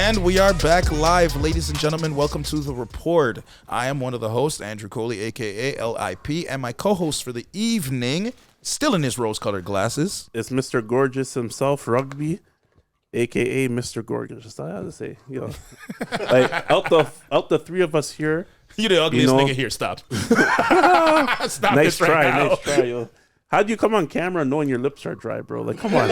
And we are back live, ladies and gentlemen. Welcome to The Report. I am one of the hosts, Andrew Coley, a.k.a. LIP, and my co-host for the evening, still in his rose-colored glasses, it's Mr. Gorgeous himself, RUGZ, a.k.a. Mr. Gorgeous. That's all I have to say. Like, out the three of us here. You're the ugliest nigga here. Stop. Stop Nice this right now. Nice try, yo. How'd you come on camera knowing your lips are dry, bro? Like, come on.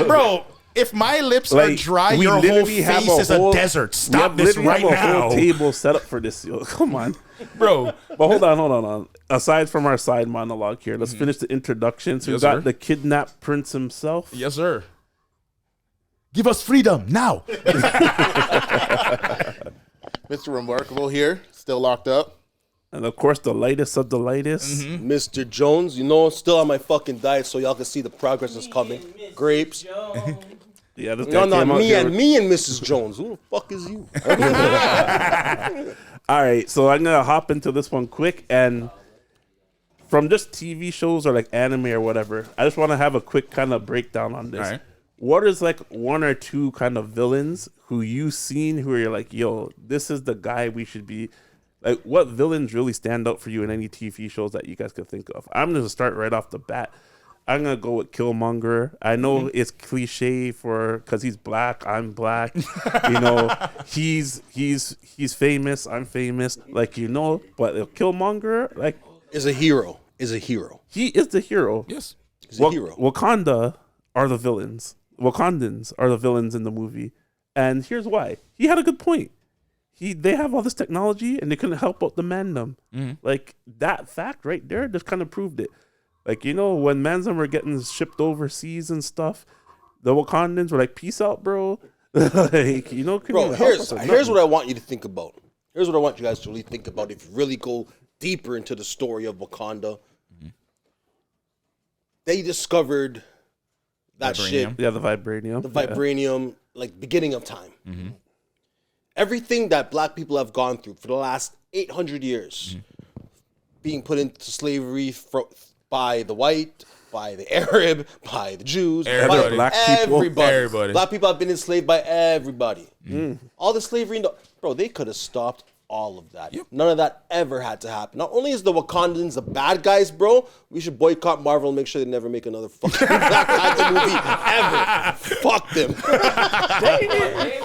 Bro, if my lips are dry, your whole face is a desert. Stop this right now. We have a whole table set up for this, yo. Come on. Bro. But hold on. Aside from our side monologue here, let's finish the introduction. So we got the kidnapped prince himself. Yes, sir. Give us freedom now. Mr. Remarkable here, still locked up. And of course, the lightest of the lightest. Mm-hmm. Mr. Jones, still on my fucking diet so y'all can see the progress that's coming. Grapes. Yeah, this No, me and Mrs. Jones. Who the fuck is you? All right, so I'm going to hop into this one quick. And from just TV shows or like anime or whatever, I just want to have a quick kind of breakdown on this. All right. What is like one or two kind of villains who you've seen who you're like, yo, this is the guy we should be... Like, what villains really stand out for you in any TV shows that you guys could think of? I'm going to start right off the bat. I'm going to go with Killmonger. I know it's cliche because he's black, I'm black. He's famous, I'm famous. Like, but Killmonger, like... Is a hero. He is the hero. Yes. He's a hero. Wakanda are the villains. Wakandans are the villains in the movie. And here's why. He had a good point. They have all this technology and they couldn't help out the mandem. Mm-hmm. Like, that fact right there just kind of proved it. Like, when Manzam were getting shipped overseas and stuff, the Wakandans were like, peace out, bro. Bro, here's what I want you to think about. Here's what I want you guys to really think about if you really go deeper into the story of Wakanda. Mm-hmm. They discovered that vibranium. shit. Yeah, the vibranium. The vibranium, like, beginning of time. Mm-hmm. Everything that black people have gone through for the last 800 years, being put into slavery by the white, by the Arab, by the Jews, by black people. Everybody. Black people have been enslaved by everybody. All the slavery, bro, they could have stopped all of that. Yep. None of that ever had to happen. Not only is the Wakandans the bad guys, bro, we should boycott Marvel and make sure they never make another fucking Black Panther movie ever. Fuck them.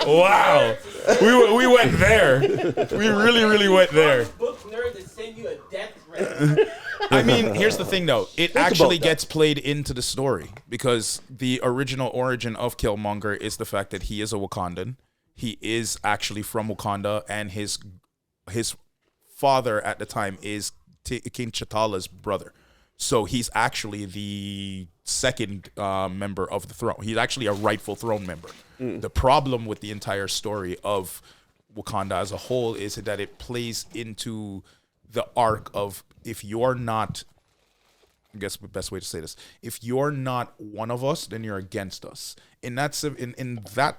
Wow. We went there. We really went there. I mean, here's the thing, though. It actually gets played into the story because the original origin of Killmonger is the fact that he is a Wakandan. He is actually from Wakanda, and his father at the time is King T'Challa's brother. So he's actually the second member of the throne. He's actually a rightful throne member. The problem with the entire story of Wakanda as a whole is that it plays into the arc of if you're not, I guess the best way to say this, if you're not one of us, then you're against us. In that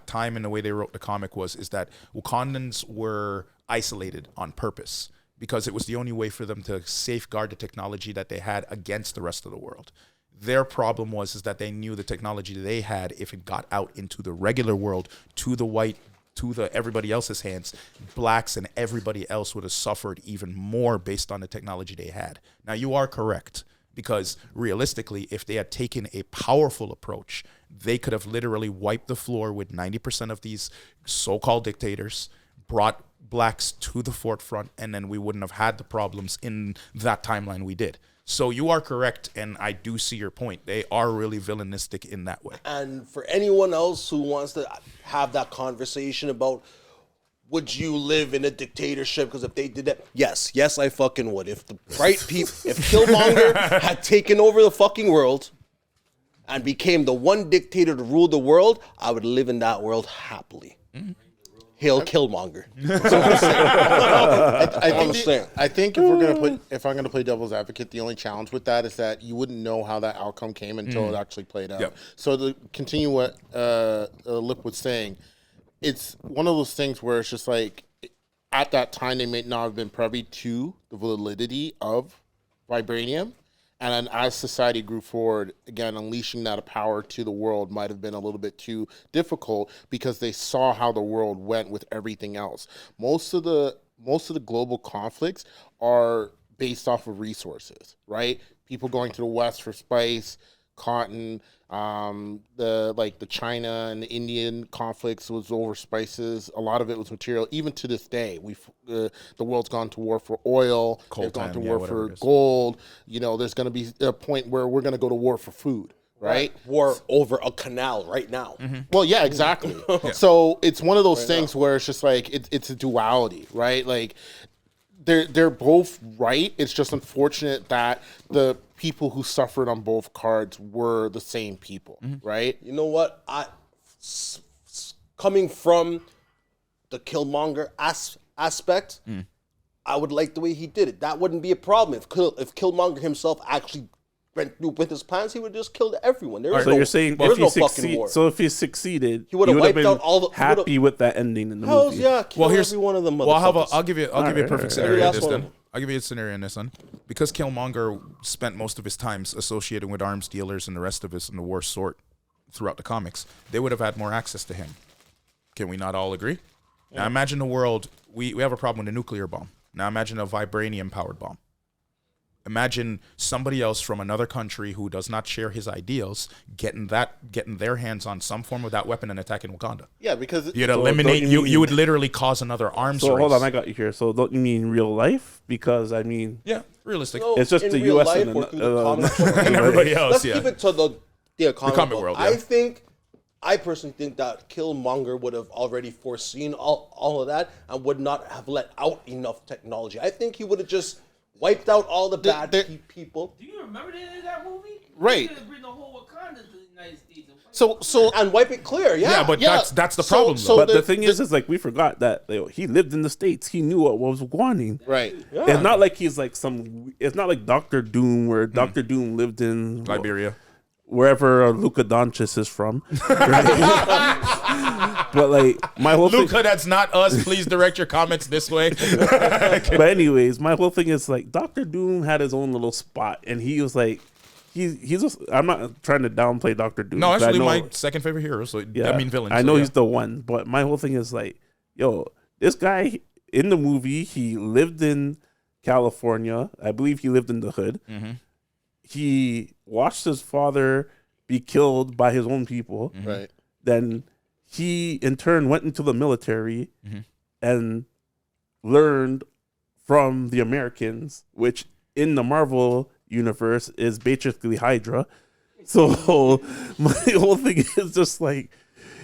time, and the way they wrote the comic is that Wakandans were isolated on purpose because it was the only way for them to safeguard the technology that they had against the rest of the world. Their problem is that they knew the technology they had, if it got out into the regular world, to the white, to the everybody else's hands, blacks and everybody else would have suffered even more based on the technology they had. Now, you are correct, because realistically, if they had taken a powerful approach, they could have literally wiped the floor with 90% of these so-called dictators, brought blacks to the forefront, and then we wouldn't have had the problems in that timeline we did. So you are correct, and I do see your point. They are really villainistic in that way. And for anyone else who wants to have that conversation about, would you live in a dictatorship? Because if they did that, yes, I fucking would. If the right people, if Killmonger had taken over the fucking world and became the one dictator to rule the world, I would live in that world happily. Mm-hmm. Hail Killmonger. I think if I'm gonna play devil's advocate, the only challenge with that is that you wouldn't know how that outcome came until it actually played out. Yep. So to continue what Lip was saying, it's one of those things where it's just like at that time they may not have been privy to the validity of vibranium, And then as society grew forward, again, unleashing that power to the world might have been a little bit too difficult because they saw how the world went with everything else. Most of the global conflicts are based off of resources, right? People going to the West for spice, cotton. The China and the Indian conflicts was over spices. A lot of it was material. Even to this day, the world's gone to war for oil. They've gone to war for gold. There's going to be a point where we're going to go to war for food. Right? War over a canal right now. Mm-hmm. Well, yeah, exactly. So it's one of those things where it's just like it's a duality, right? Like they're both right. It's just unfortunate that the people who suffered on both cards were the same people, right? You know what? Coming from the Killmonger aspect, I would like the way he did it. That wouldn't be a problem if Killmonger himself actually went through with his plans. He would have just killed everyone. You're saying if he succeeded, he would have wiped out all the happy with that ending in the movie. Yeah, kill every one of them. Well, I'll give you a perfect scenario in this then. I'll give you a scenario in this one. Because Killmonger spent most of his time associated with arms dealers and the rest of us in the worst sort throughout the comics, they would have had more access to him. Can we not all agree? Yeah. Now imagine a world, we have a problem with a nuclear bomb. Now imagine a vibranium-powered bomb. Imagine somebody else from another country who does not share his ideals getting their hands on some form of that weapon and attacking Wakanda. Yeah, because you'd eliminate you would literally cause another arms race. So hold on, I got you here. So don't you mean real life? Because I mean, yeah, realistic. It's just the U.S. and everybody else. Let's keep it to the comic world. Yeah. I personally think that Killmonger would have already foreseen all of that and would not have let out enough technology. I think he would have just wiped out all the bad people. Do you remember that movie? Right. He bring the whole Wakanda to the United States. And wipe it clear. Yeah, but that's the problem. But the thing is like we forgot that he lived in the States. He knew what was going. Right. Yeah. It's not like he's like it's not like Dr. Doom where Dr. Doom lived in Liberia. Wherever Luka Doncic is from. But like my whole Luka, that's not us. Please direct your comments this way. But anyways, my whole thing is like Dr. Doom had his own little spot, and he was like, I'm not trying to downplay Dr. Doom. No, actually, my second favorite hero. So yeah, I mean, villain. I know he's the one, but my whole thing is like, this guy in the movie, he lived in California. I believe he lived in the hood. Mm-hmm. He watched his father be killed by his own people. Mm-hmm. Right. Then he, in turn, went into the military and learned from the Americans, which in the Marvel universe is basically Hydra. So my whole thing is just like,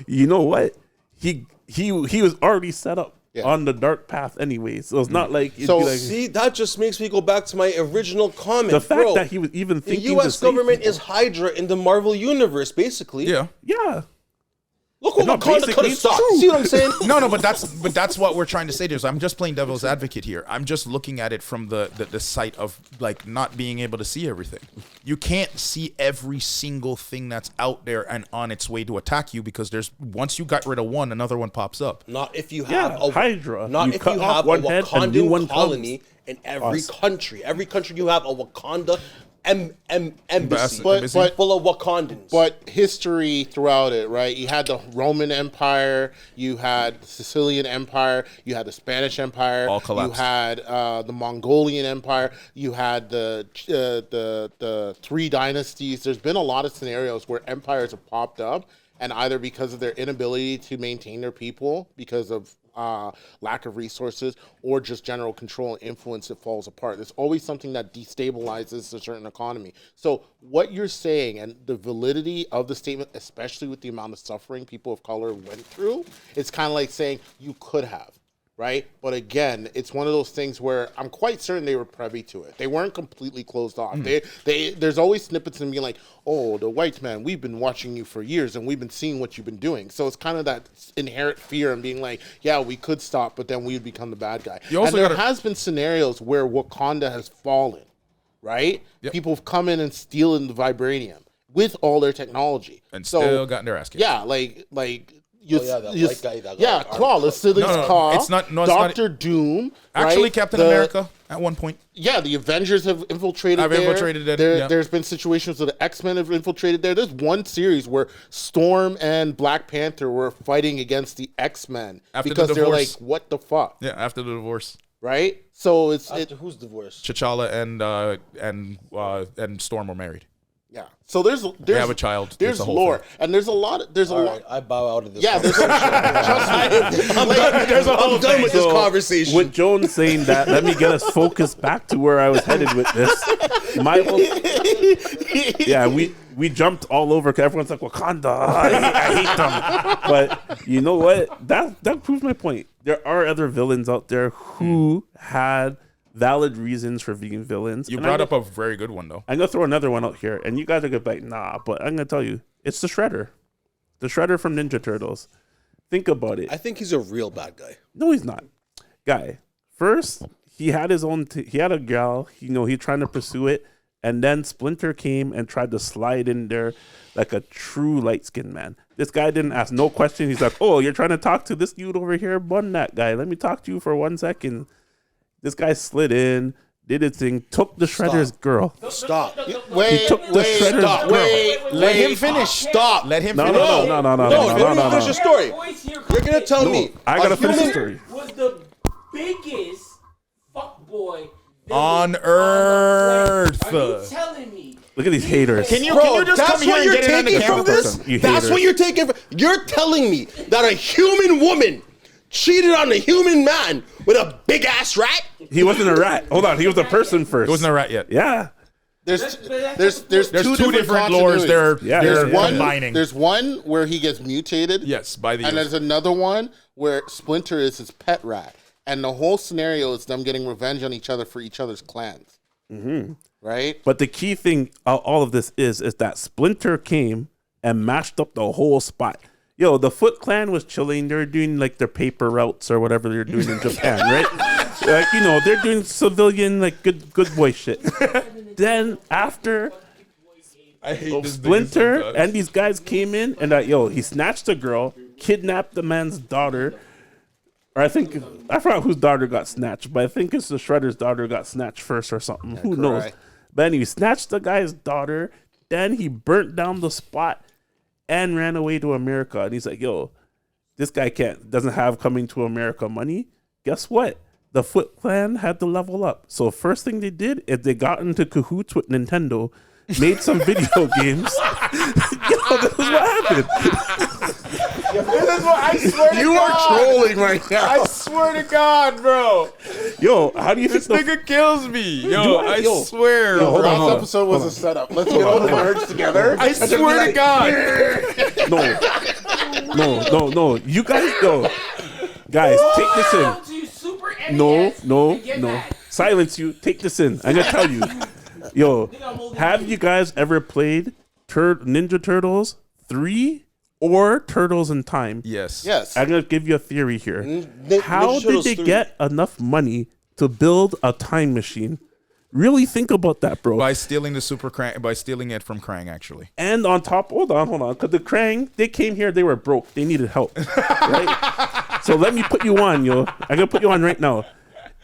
you know what? He was already set up on the dark path anyway. So it's not like... see, that just makes me go back to my original comment. The fact that he was even thinking the U.S. government is Hydra in the Marvel universe, basically. Yeah. Yeah. Look what Wakanda could have stopped. See what I'm saying? No, but that's what we're trying to say. I'm just playing devil's advocate here. I'm just looking at it from the sight of like not being able to see everything. You can't see every single thing that's out there and on its way to attack you because once you got rid of one, another one pops up. Not if you have a Hydra. Not if you have a Wakandan colony in every country. Every country you have a Wakanda embassy full of Wakandans. But history throughout it, right? You had the Roman Empire, you had the Sicilian Empire, you had the Spanish Empire, all collapsed. You had the Mongolian Empire, you had the three dynasties. There's been a lot of scenarios where empires have popped up, and either because of their inability to maintain their people, because of lack of resources, or just general control and influence, it falls apart. There's always something that destabilizes a certain economy. So what you're saying and the validity of the statement, especially with the amount of suffering people of color went through, it's kind of like saying you could have, right? But again, it's one of those things where I'm quite certain they were privy to it. They weren't completely closed off. There's always snippets of being like, oh, the white man, we've been watching you for years and we've been seeing what you've been doing. So it's kind of that inherent fear and being like, yeah, we could stop, but then we would become the bad guy. And there has been scenarios where Wakanda has fallen, right? Yep. People have come in and stolen the vibranium with all their technology. And still gotten their ass kicked. Yeah, like white guy that yeah, got Clawless, Silly's No, Claw, it's not- no, it's not- Doctor Doom. Actually, right? Captain America at one point. Yeah, the Avengers have infiltrated Have there. infiltrated it, yeah. There's been situations where the X-Men have infiltrated there. There's one series where Storm and Black Panther were fighting against the X-Men After the because they're like, divorce. what the fuck? Yeah, after the divorce, Right? So After who's divorced? T'Challa and Storm were married. yeah. So there's have a child. There's There's a whole lore, thing. and there's a lot. All right, I bow out of this. Yeah, there's trust me. I'm done with this conversation. With Jones saying that, let me get us focused back to where I was headed with this. Yeah, we jumped all over because everyone's like, Wakanda, I hate them. But you know what? That proves my point. There are other villains out there who had valid reasons for being villains. You And brought up a very good one though. I'm gonna throw another one out here, and you guys are gonna be like, nah, but I'm gonna tell you, it's the Shredder. The Shredder from Ninja Turtles. Think about it. I think he's a real bad guy. No, he's not. Guy, first, he had his own, he had a gal, he's trying to pursue it. And then Splinter came and tried to slide in there like a true light-skinned man. This guy didn't ask no question. He's like, oh, you're trying to talk to this dude over here? Bun that guy. Let me talk to you for 1 second. This guy slid in, did his thing, took the Shredder's girl. Stop. Wait, He took the Shredder's stop. girl. Let him finish. Stop. Let him No, finish. no. Finish your story. You're gonna tell me. I gotta a finish the human- story. Was the biggest fuckboy On villain Earth. Are you telling me? Look at these haters. Can you Bro, just that's come here what and you're get it on the taking camera? from this? You That's haters. what you're taking from. You're telling me that a human woman cheated on a human man with a big ass rat? He wasn't a rat. Hold on, he was a person first. It wasn't a rat yet. Yeah. There's There's two different lores. continuities. Yeah, combining. There's one where he gets mutated. Yes, by the And years. there's another one where Splinter is his pet rat. And the whole scenario is them getting revenge on each other for each other's clans. Mm-hmm. Right? But the key thing of all of this is that Splinter came and mashed up the whole spot. Yo, the Foot Clan was chilling. They're doing like their paper routes or whatever they're doing in Japan, right? Like, they're doing civilian, like good boy shit. Then after I hate this Splinter and these guys came in and he snatched a girl, kidnapped the man's daughter. Or I forgot whose daughter got snatched, but I think it's the Shredder's daughter got snatched first or something. Who knows? correct. But anyway, snatched the guy's daughter, then he burnt down the spot and ran away to America. And he's like, yo, this guy doesn't have coming to America money. Guess what? The Foot Clan had to level up. So first thing they did is they got into cahoots with Nintendo, made some video games. Yo, this is what happened. This is what I swear to You are trolling right now. I swear to God, bro. Yo, how do you think This nigga kills me. Yo, I swear. Yo, hold bro. on, Last episode was a setup. Let's get all the words together. I swear to God. No. You guys go. Guys, take this in. Go to Super NES No. and get mad. Silence you. Take this in. I'm gonna tell you. Yo, have you guys ever played Ninja Turtles 3 or Turtles in Time? Yes. Yes. I'm gonna give you a theory here. How Ninja did Turtles they 3. get enough money to build a time machine? Really think about that, bro. By stealing the Super Krang, by stealing it from Krang, actually. And on top, hold on, because the Krang, they came here, they were broke, they needed help, right? So let me put you on, yo. I'm gonna put you on right now.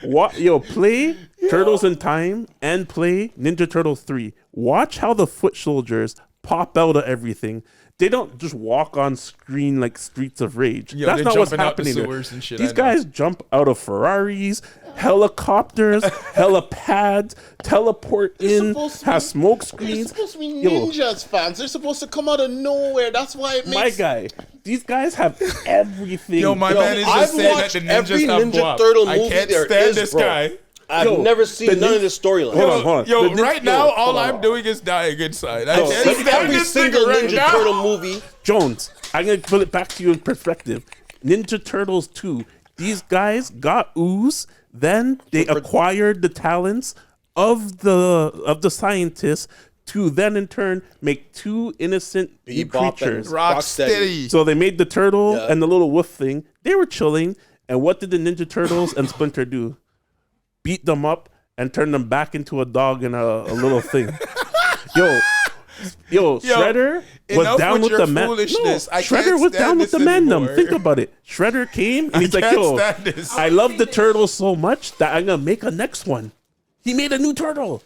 Play Turtles in Time and play Ninja Turtles 3. Watch how the foot soldiers pop out of everything. They don't just walk on screen like Streets of Rage. Yo, That's they're not what's jumping out the happening there. sewers and shit, These I know. guys jump out of Ferraris, helicopters, helipads, teleport in, supposed to have be- smoke They're screens. supposed to be Yo, ninjas, fans. They're supposed to come out of nowhere. That's why it my makes guy, these guys have everything. Yo, my man is I've just saying that watched the ninjas every have Ninja guap. Turtle I movie can't there stand is, this bro. guy. I've Yo, never seen the none of nin- the storylines. Hold on. Yo, The right ninja- now, all hold I'm on. doing is dying inside. I Yo, can't let me- stand Every this single nigga right Ninja now. Turtle movie. Jones, I'm gonna put it back to you in perspective. Ninja Turtles 2. These guys got ooze, then they acquired the talents of the scientists to then in turn make two innocent Bebop creatures. and Rocksteady. So they made the turtle Yeah. and the little wolf thing. They were chilling. And what did the Ninja Turtles and Splinter do? Beat them up and turn them back into a dog and a little thing. Yo, Yo, Shredder was enough down with with the your man. foolishness. I Shredder can't was stand down with the this mandem. anymore. Think about it. Shredder came and he's like, can't yo, stand this. I love the turtles so much that I'm gonna make a next one. He made a new turtle.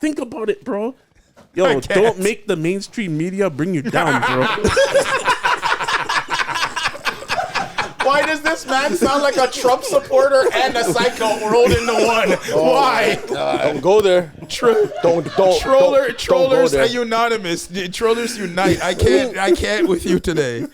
Think about it, bro. Yo, can't. don't make the mainstream media bring you down, bro. Why does this man sound like a Trump supporter and a psycho rolled into one? Why? Don't go there. Don't Trollers go are there. unanimous. Trollers unite. I can't with you today.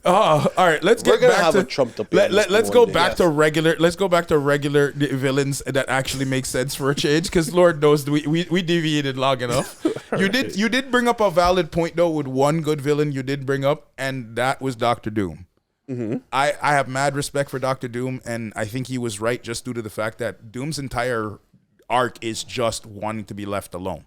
Oh, all right. Let's We're get gonna back have to a Trump debate let's one go day, back yes. to regular. Let's go back to regular villains that actually make sense for a change. Because Lord knows we deviated long enough. You did bring up a valid point though with one good villain you did bring up, and that was Dr. Doom. Mm-hmm. I have mad respect for Dr. Doom, and I think he was right just due to the fact that Doom's entire arc is just wanting to be left alone.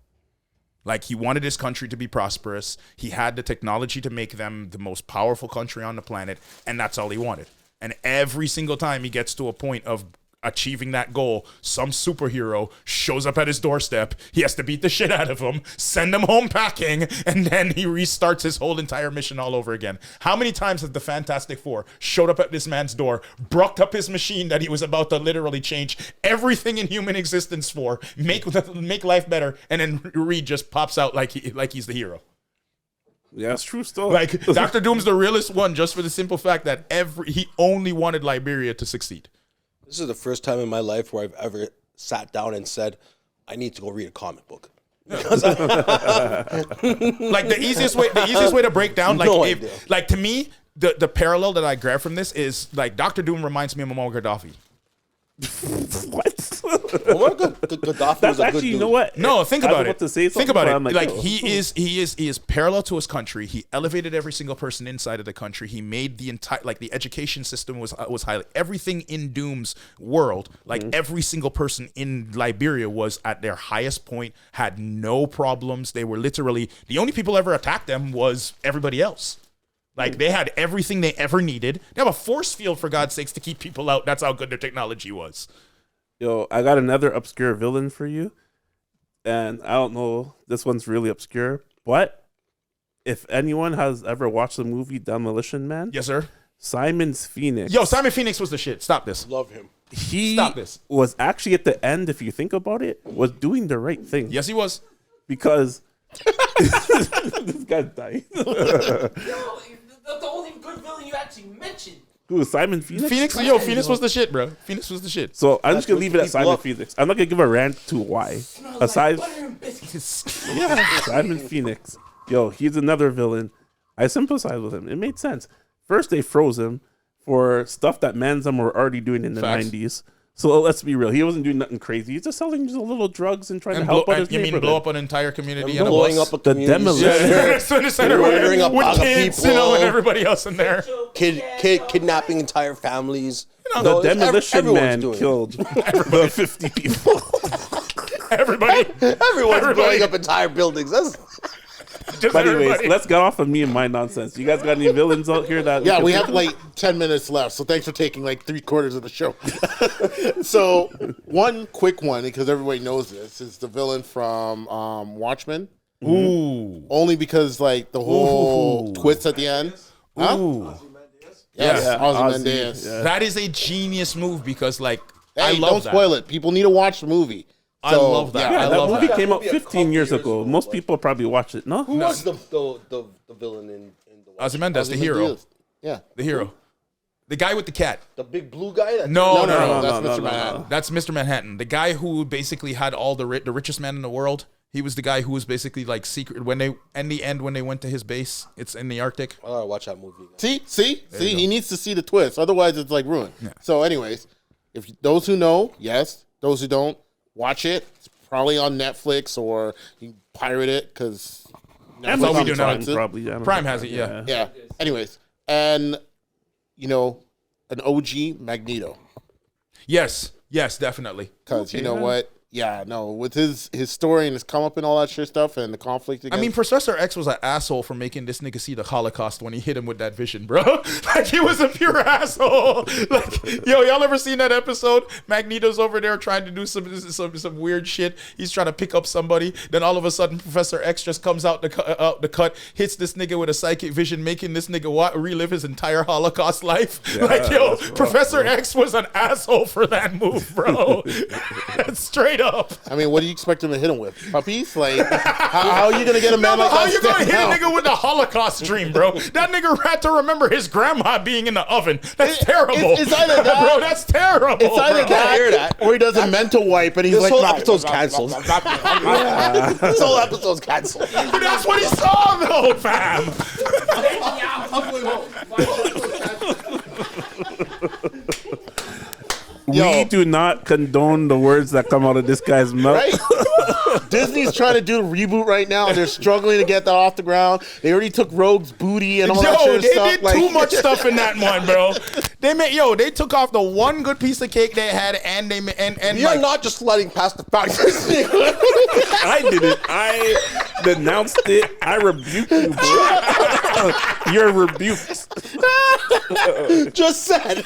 Like, he wanted his country to be prosperous. He had the technology to make them the most powerful country on the planet, and that's all he wanted. And every single time he gets to a point of achieving that goal, some superhero shows up at his doorstep. He has to beat the shit out of him, send him home packing, and then he restarts his whole entire mission all over again. How many times has the Fantastic Four showed up at this man's door, brocked up his machine that he was about to literally change everything in human existence for, make life better, and then Reed just pops out like he's the hero. Yeah, it's true stuff. Like, Dr. Doom's the realest one, just for the simple fact that he only wanted Liberia to succeed. This is the first time in my life where I've ever sat down and said, I need to go read a comic book. Because Like, the easiest way to break down, like, No if, idea. like, to me, the parallel that I grab from this is, like, Dr. Doom reminds me of Muammar Gaddafi. What? Gaddafi That's was a good actually, dude. you know what? No, think I was about about it. to say Think something, about but it. I'm Like, oh. he is parallel to his country. He elevated every single person inside of the country. He made the entire, like, the education system was highly, everything in Doom's world, like, every single person in Liberia was at their highest point, had no problems. They were literally, the only people ever attacked them was everybody else. Like, they had everything they ever needed. They have a force field, for God's sakes, to keep people out. That's how good their technology was. Yo, I got another obscure villain for you. And I don't know, this one's really obscure, but if anyone has ever watched the movie Demolition Man, Yes, sir. Simon's Phoenix. Yo, Simon Phoenix was the shit. Stop this. Love him. He Stop this. was actually at the end, if you think about it, was doing the right thing. Yes, he was. Because this guy's dying. Yo, that's the only good villain you actually mentioned. Who, Simon Phoenix? Phoenix was the shit, bro. Phoenix was the shit. So I'm just gonna leave it at people Simon up. Phoenix. I'm not gonna give a rant to why. Smells Aside, like butter and biscuits. Simon Phoenix. Yo, he's another villain. I sympathize with him. It made sense. First, they froze him for stuff that Manzum were already doing in the Facts. 90s. So let's be real. He wasn't doing nothing crazy. He's just selling just a little drugs and trying to And help blow, out his you mean neighborhood. blow up an entire community and Blowing a up a The community demolition. center, murdering a with bag of kids, people, and everybody else in there. kidnapping entire families. The demolition everyone's man doing it. killed the 50 people. Everybody. Everyone's blowing up entire buildings. That's Just But anyways, everybody. let's get off of me and my nonsense. You guys got any villains out here that? Yeah, can we think have of? like 10 minutes left, so thanks for taking like 3/4 of the show. So, one quick one, because everybody knows this, is the villain from Watchmen. Ooh. Only because like the whole twist at the end. Huh? Ooh. Yes, Yeah. Ozymandias. yeah. That is a genius move because, like, Hey, I love don't that. spoil it. People need to watch the movie. I love that. Yeah, I that love movie that. came out That movie a 15 couple years years ago. ago, Most but- people probably watched it. No? who was the villain in the Watchmen? Ozymandias, the hero. Ozymandias. Yeah. The hero. The guy with the cat. The big blue guy. That No, No, no. that's Mr. Manhattan. That's Mr. Manhattan. The guy who basically had all the richest man in the world. He was the guy who was basically like secret when they in the end when they went to his base. It's in the Arctic. I gotta watch that movie. Again. See, he needs to see the twist. Otherwise, it's like ruined. So, anyways, if those who know, yes. Those who don't, watch it. It's probably on Netflix or you can pirate it because Amazon we do now. Prime, probably. Amazon Prime has it, yeah. Yeah. Anyways, and an OG Magneto Yes, definitely. because you know what, yeah, no, with his story and his come up and all that shit stuff and the conflict. I mean, Professor X was an asshole for making this nigga see the Holocaust when he hit him with that vision, bro. Like, he was a pure asshole. Like, yo, y'all ever seen that episode? Magneto's over there trying to do some weird shit. He's trying to pick up somebody. Then all of a sudden, Professor X just comes out the cut, hits this nigga with a psychic vision, making this nigga relive his entire Holocaust life. Yeah, like, yo, Professor X was an asshole for that move, bro. Straight up. I mean, what do you expect him to hit him with? Puppies? Like, how are you gonna get a man like that? How you gonna hit a nigga with the Holocaust dream, bro? That nigga had to remember his grandma being in the oven. That's terrible. It's either that, bro. That's terrible. It's either that, or he does a mental wipe, and he's this like, whole episode's canceled. This whole episode's canceled. But that's what he saw, though, fam. We do not condone the words that come out of this guy's mouth. Right? Disney's trying to do a reboot right now. They're struggling to get that off the ground. They already took Rogue's booty and all that shit they stuff. did too much stuff in that one, bro. They took off the one good piece of cake they had, and You're not just letting past the fact. I didn't. I denounced it. I rebuked you, bro. You're rebuked. Just said.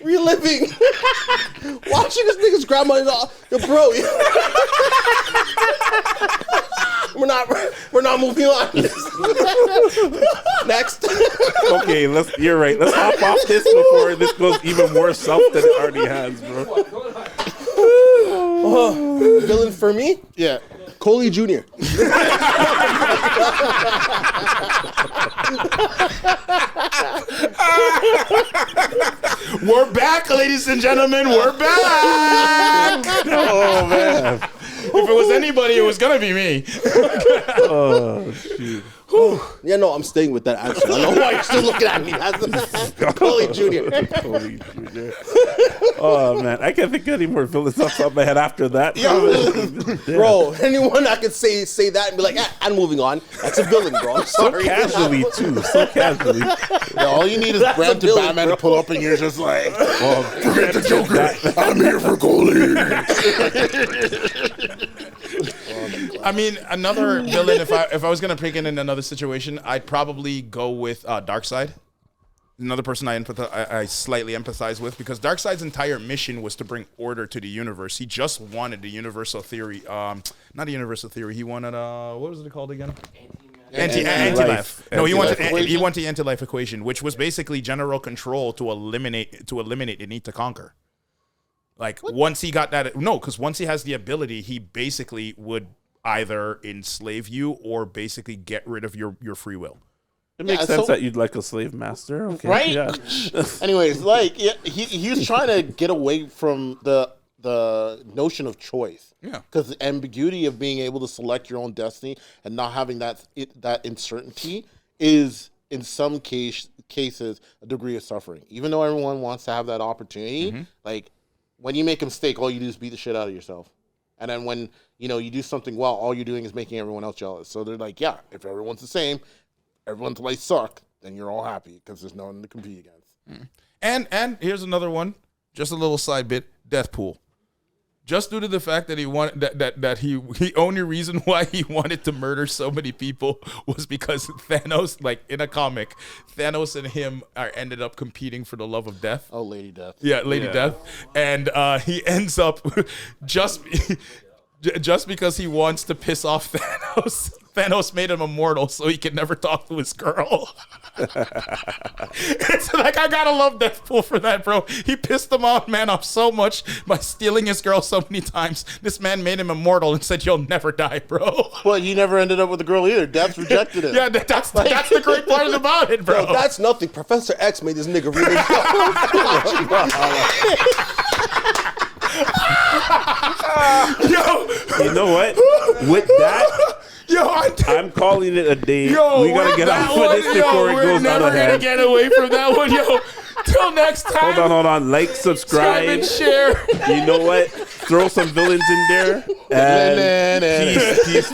Reliving, watching this nigga's grandma and all. Yo, bro, we're not moving on. Next. Okay, you're right. Let's hop off this before this goes even more south than it already has, bro. Villain for me? Yeah. Coley Jr. We're back, ladies and gentlemen. We're back. Oh, man. If it was anybody, it was gonna be me. Oh, shoot. Yeah, no, I'm staying with that answer. I know why you're still looking at me. Coley Jr. Coley Jr. Oh, man. I can't think of any more villains off the top of my head after that. Bro, anyone that could say that and be like, I'm moving on. That's a villain, bro. I'm sorry. So casually, too. So casually. Yeah, all you need is Brent to Batman to pull up, and you're just like, forget the Joker. I'm here for Coley. I mean, another villain. If I was gonna pick in another situation, I'd probably go with Darkseid. Another person I slightly empathize with, because Darkseid's entire mission was to bring order to the universe. He just wanted the universal theory. Not a universal theory. He wanted what was it called again? Anti-life. No, he wanted the anti-life equation, which was basically general control to eliminate the need to conquer. Like, once he got that, because once he has the ability, he basically would either enslave you or basically get rid of your free will. It makes sense that you'd like a slave master, okay? Right? Yeah. Anyways, like, he was trying to get away from the notion of choice. Yeah. Because the ambiguity of being able to select your own destiny and not having that uncertainty is, in some cases, a degree of suffering. Even though everyone wants to have that opportunity, like, when you make a mistake, all you do is beat the shit out of yourself. And then when, you do something well, all you're doing is making everyone else jealous. So they're like, yeah, if everyone's the same, everyone's lights suck, then you're all happy because there's no one to compete against. And here's another one, just a little side bit, Deathpool. Just due to the fact that he wanted that he only reason why he wanted to murder so many people was because Thanos, like in a comic, Thanos and him ended up competing for the love of death. Oh, Lady Death. Yeah, Lady Death. And he ends up just because he wants to piss off Thanos. Thanos made him immortal so he could never talk to his girl. It's like, I gotta love Deathpool for that, bro. He pissed the man off so much by stealing his girl so many times. This man made him immortal and said, "You'll never die, bro." Well, he never ended up with a girl either. Death rejected him. Yeah, that's the great part about it, bro. Yo, that's nothing. Professor X made this nigga really Yo, you know what? With that, I'm calling it a day. Yo, we gotta get off of this before it goes out of hand. We're never gonna get away from that one, yo. Till next time. Hold on. Like, subscribe, and share. You know what? Throw some villains in there. And peace.